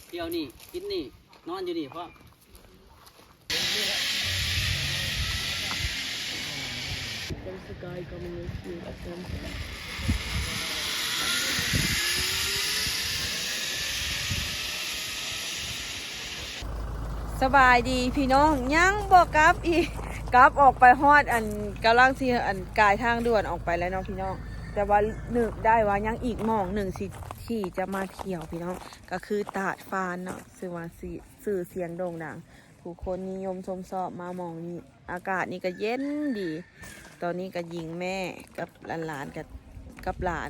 เที่ยวนี่กินนี่นอนอยู่นี่พ่อสบายดีพี่น้องยังบอกกลับอีกกลับออกไปฮอดอันกำลังสิอันกายทางด่วนออกไปแล้วเนาะพี่น้องแต่ว่านึกได้ว่ายังอีกหม่องหนึ่งสิที่จะมาเที่ยวพี่น้องก็คือตาดฟานเนาะสื่อว่าสื่อเสียงโด่งดังผู้คนนิยมชมชอบมาหม่องนี้อากาศนี่ก็เย็นดี ตอนนี้ก็ยิงแม่กับหลานกับหลาน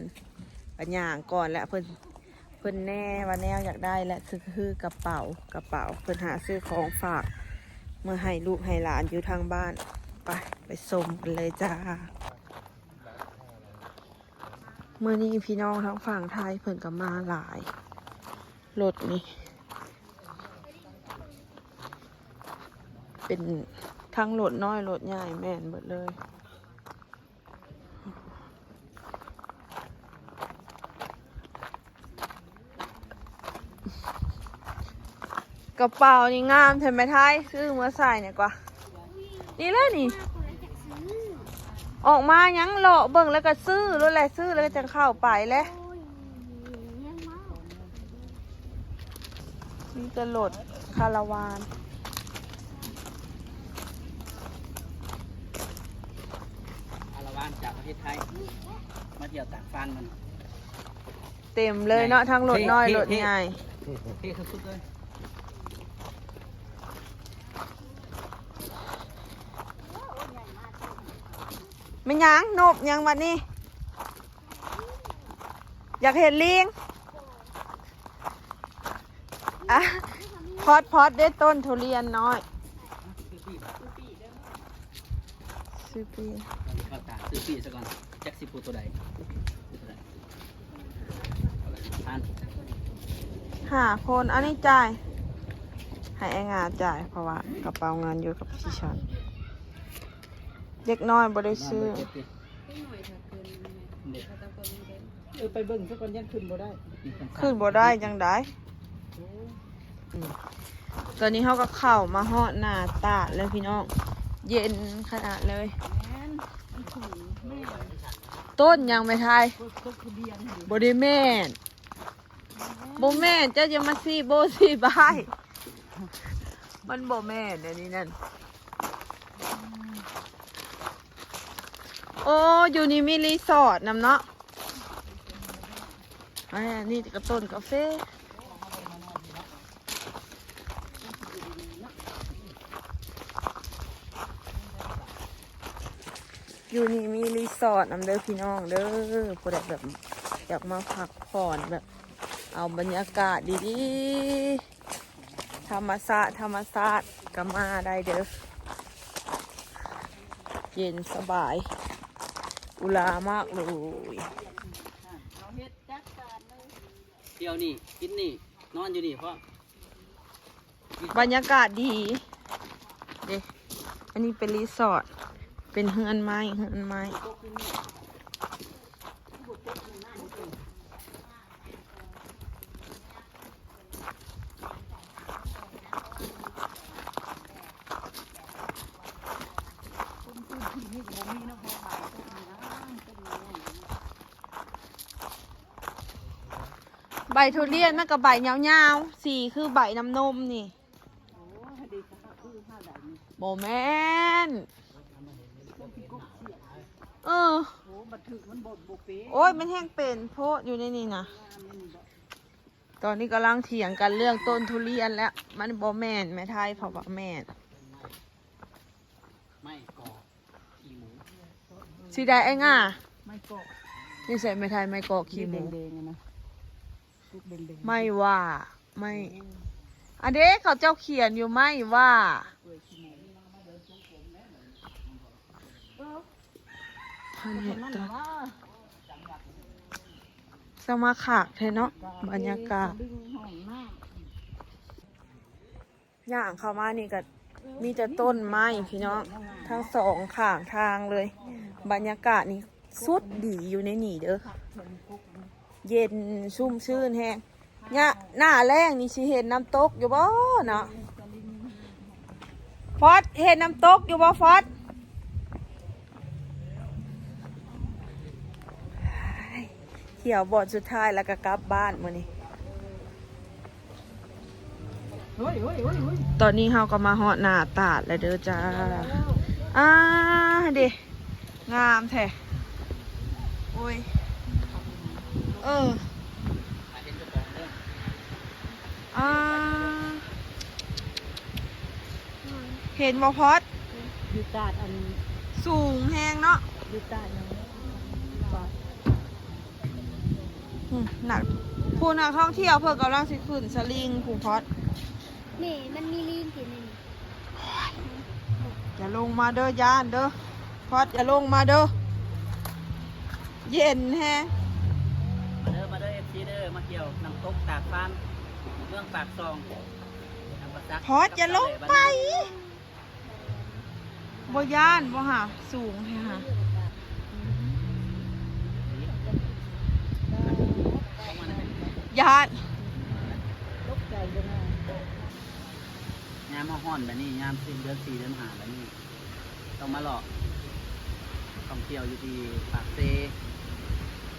ปัญญางก่อนและเพิ่นแน่ว่าแนวอยากได้และคือกระเป๋าเพิ่นหาซื้อของฝากเมื่อให้ลูกให้หลานอยู่ทางบ้านไปส่งกันเลยจ้าเมื่อนี้พี่น้องทั้งฝั่งไทยเพิ่นก็มาหลายรถนี่เป็นทั้งรถน้อยรถใหญ่แม่นหมดเลยกระเป๋านี่งามใช่ไหมไทยซื้อมาใส่เนี่ยกว่านี่เลยนี่ออกมายังเลาะเบิ่งแล้วก็ซื้อรถแหละซื้อแล้วก็จะเข้าไปแล้วนี่จะโหลดคาราวานจากประเทศไทยมาเที่ยวตากฟานมันเต็มเลยเนาะทั้งรถน้อยรถใหญ่เท่สุดเลยไม่ยังนบยังวันนี้อยากเห็นลิงอ่ะพอดได้ต้นทุเรียนน้อยซื้อปีเข้าตาซื้อปีซะก่อนแจ็คสิปูตัวใด5 คนอันนี้จ่ายให้ไอ้งาจ่ายเพราะว่ากระเป๋าเงินอยู่กับพี่ชันเด็กน้อยบ่ได้ซื้อไปเบิ่งซะก่อนยังขึ้นบ่ได้จังได้ตอนนี้เขาก็เข้ามาฮอดหน้าตาดเลยพี่น้องเย็นขนาดเลยต้นยังไม่ทายบ่ได้แม่นบ่แม่นเจ้าจะมาซีโบซีบายมันบ่แม่นอันนี้นั่นโอ้อยู่นี่มีรีสอร์ทนำเนาะอันนี้ก็ต้นกาแฟอยู่นี่มีรีสอร์ทนำเด้อพี่น้องเด้อผู้ใดแบบอยากมาพักผ่อนแบบเอาบรรยากาศดีๆธรรมชาติก็มาได้เด้อเย็นสบายอุลามากเลยเที่ยวนี่กินนี่นอนอยู่นี่พ่อบรรยากาศดีเด้อันนี้เป็นรีสอร์ทเป็นเฮือนไม้ใบทุเรียนมันกับใบยาวๆสีคือใบน้ำนมนี่โบแมนโอ้ยมันแห้งเป็นโพดอยู่ในนี่นะตอนนี้กำลังเถียงกันเรื่องต้นทุเรียนแล้วมันโบแมนแม่ไทยเพราะว่าแม่ไม่กอขี้หมูสีได้ไอ้ง่าไม่กอนี่ใส่แม่ไทยไม่กอขี้หมูไม่ว่าไม่อันเด็กเขาเจ้าเขียนอยู่ไม่ว่าสมาขาเทเนาะบรรยากาศอย่างเข้ามานี่ก็มีแต่ต้นไม้พี่น้องทั้งสองข้างทางเลยบรรยากาศนี่สุดดีอยู่ในนี่เด้อเย็นชุ่มชื่นแห้ง เนี่ยหน้าแรงนี่สิเห็นน้ำตกอยู่บ่เนาะฟอสเห็นน้ำตกอยู่บ่ฟอสเที่ยวบอดสุดท้ายแล้วก็กลับบ้านมื้อนี้ตอนนี้เฮาก็มาฮอดหน้าตาดแล้วเด้อจ้าเด้งามแท้โอ้ยเห็นบ่พอดอยู่ตาดอันสูงแฮงเนาะอยู่ตาดหนักผู้นักท่องเที่ยวเพิ่นกำลังสิขึ้นสลิงผู้พอดนี่มันมีลิงกี่นี่อย่าลงมาเด้อย่านเด้อพอดอย่าลงมาเด้อเย็นแฮงมาเด้อFCเด้อมาเกี่ยวน้ำตกตากฟ้านเมืองปากซองพอดอย่าลงไปบ่ย่านบ่หาสูงแฮะย่านยามมาฮ้อนแบบนี้ยามสิ้นเดือน4เดือน5แบบนี้ต้องมาหลอกท่องเที่ยวอยู่ที่ปากเซ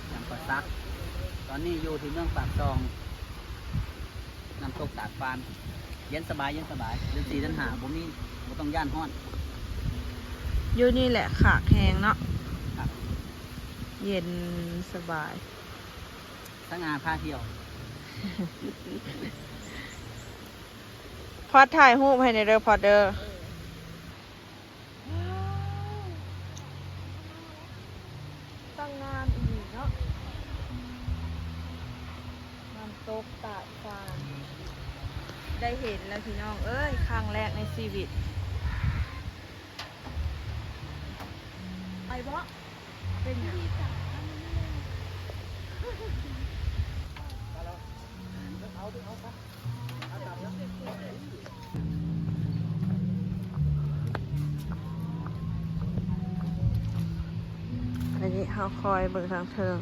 อย่างปะซักตอนนี้อยู่ที่เมืองปากซองน้ำตกตากฟานเย็นสบายเดือน4เดือน5บ่มีบ่ต้องย่านฮ้อนอยู่นี่แหละขากแห้งเนาะเย็นสบายสง่าพาเที่ยวพอดถ่ายรูปให้ในเด้อพอดเด้อตั้งงานอีกเนาะน้ำตกตาดฟานได้เห็นแล้วพี่น้องเอ้ยครั้งแรกในชีวิตไอ้บ่เป็นไงอันนี้เขาคอยเบิกทางเทิง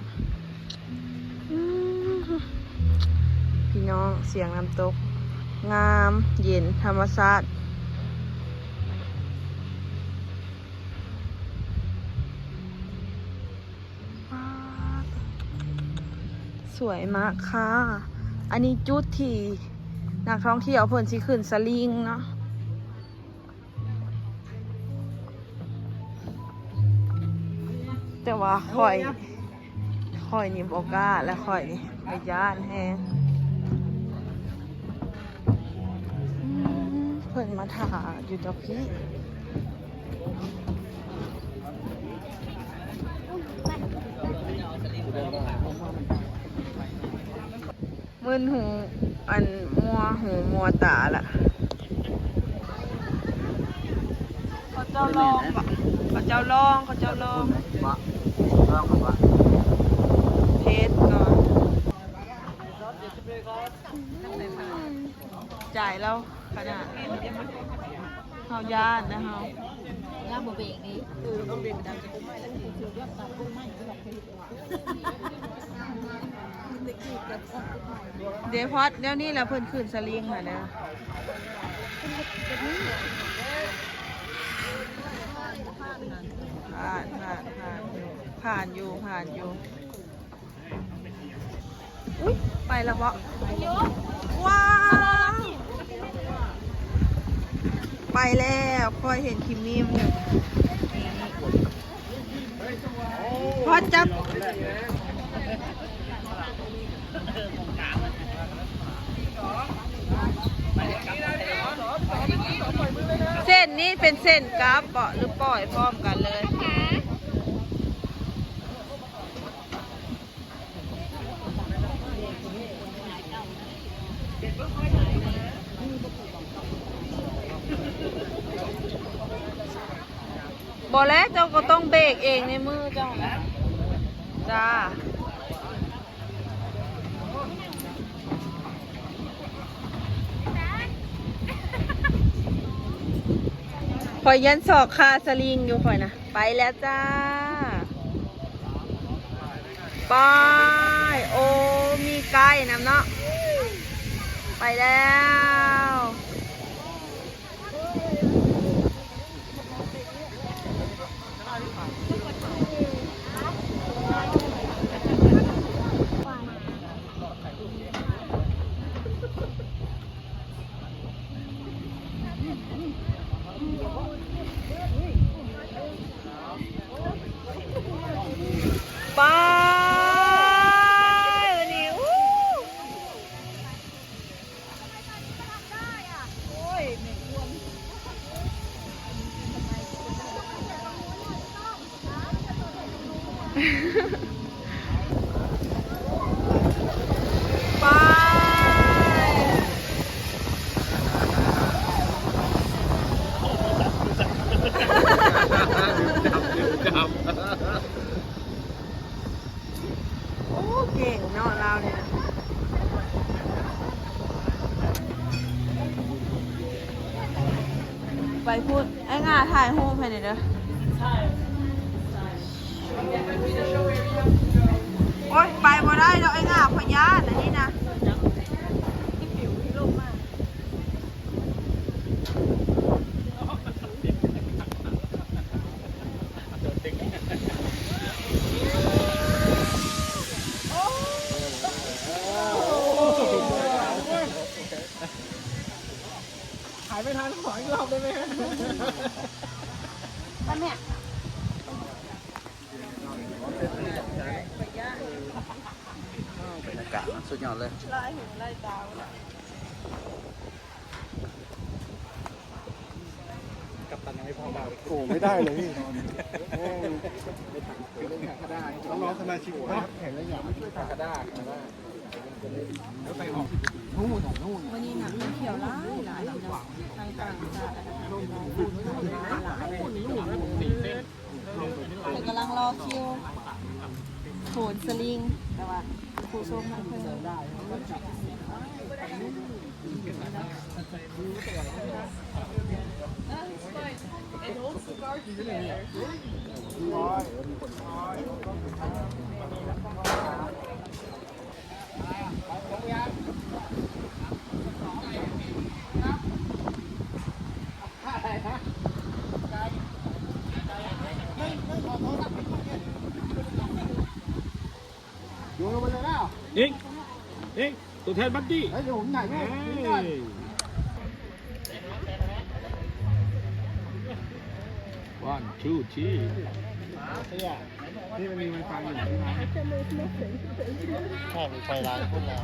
พี่น้องเสียงน้ำตกงามเย็นธรรมชาติสวยมากค่ะอันนี้จุดที่นักท่องเที่ยวเพิ่นสิขึ้นสลิงเนาะแต่ว่าข่อยนี่บ่กล้าและข่อยนี่ไปย่านแฮงเพิ่นมาถ่าอยู่ตรงพี่มึนหูอันมัวหูมัวตาละเขาเจ้าลองปะเขาเจ้าลองเทสก่อนจ่ายแล้วขนาดเฮาย่านนะเฮาย่าบ่เบรกนี่ต้องเบรกดังจะกุ้งไม้แล้วถึงเรียกตามกุ้งไม้ที่แบบเดพอดเดี๋ยวนี้แหละเพิ่นขึ้นสลิงค่ะนะผ่านอยู่อุ๊ยไปแล้วบ่ว้าวไปแล้วพอเห็นคิมมี่พอจับเส้นนี้เป็นเส้นกราฟเปาะหรือปล่อยพร้อมกันเลยบอกแล้วเจ้าก็ต้องเบรกเองในมือเจ้าจ้าคอยยันศอกคาสลิงอยู่คอยนะไปแล้วจ้าไปโอ้มีไก่น้ำเนาะ ไปแล้วไปวันนี้อู้ไป จับ โอ้เก่งเนาะเราเนี่ยไปพูดไอ้งาถ่ายรูปให้หน่อยเด้อโอ๊ยไปบ่ได้ดอกไอ้งาพยานอันนี้นะหายไม่ทันขออีกรอบได้ไหม ไปแม่ บรรยากาศสุดยอดเลย ไล่หูไล่ตา กับตันยังไม่พอเบา โอ้ไม่ได้เลยพี่น้องๆสมาชิกครับแข่งแล้วอย่างไม่ช่วยทากระด้างแล้วไปออกนู่นนู่น วันนี้หนักท่องเที่ยวหลายหลายเนาะทางต่างชาติหลายแต่กำลังรอคิวโหนสลิงแต่ว่าผู้ชมมันเพิ่งได้โยนลงไปเลยนะ เอ็งตัวแทนบัดดี้ เฮ้ยเดี๋ยวผมถ่ายให้ วันทูที นี่มันมีไวไฟอยู่ใช่ไหม ใช่มีไฟลายพุ่นแล้ว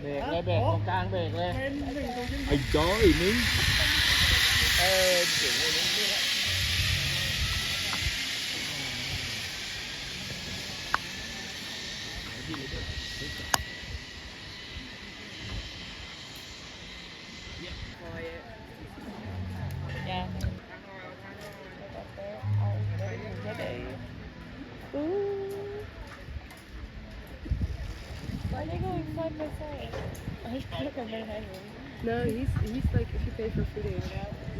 เบรกเลยเบรกตรงกลางเบรกเลย ไอ้จอยนึง No, he's like if you pay for footage,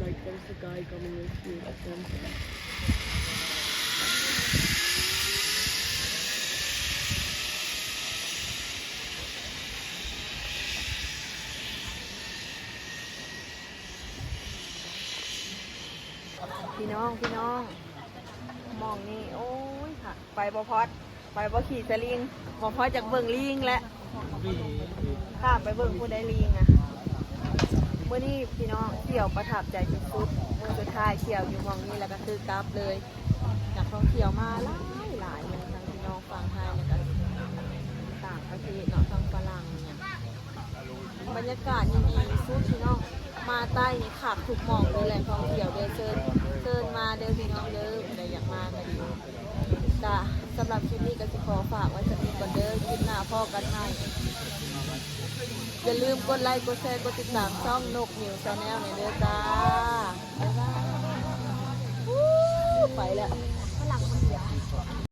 like there's a guy coming with you at them. พี่น้องมองนี่โอ้ยค่ะไปบ่พอดไปบ่ขี่สลิงบ่พอดจากเบิ่งลิงและข้ามไปเบิ่งผู้ใดลิงอ่ะเมื่อนี้พี่น้องเที่ยวประทับใจที่สุดเมื่อสุดท้ายเที่ยวอยู่มองนี่แล้วก็คือกลับเลยจากท่องเที่ยวมาหลายเลยทั้งพี่น้องฟังไทยแล้วก็ต่างประเทศเนาะทั้งฝรั่งเนี่ยบรรยากาศดีๆสุดพี่น้องมาใต้นี่ขับถูกหมองเลยแหล่งท่องเที่ยวเดินเชิญมาเดินพี่น้องเดินอะไรอยากมาก็ดีจ้ะสำหรับคลิปนี้ก็สิขอฝากไว้สักนิดก่อนเด้อคลิปหน้าพ่อกันใหม่อย่าลืมกดไลค์กดแชร์กดติดตามช่องนกนิวชาแนลในเด้อจ้าบ๊ายบายไปแล้ว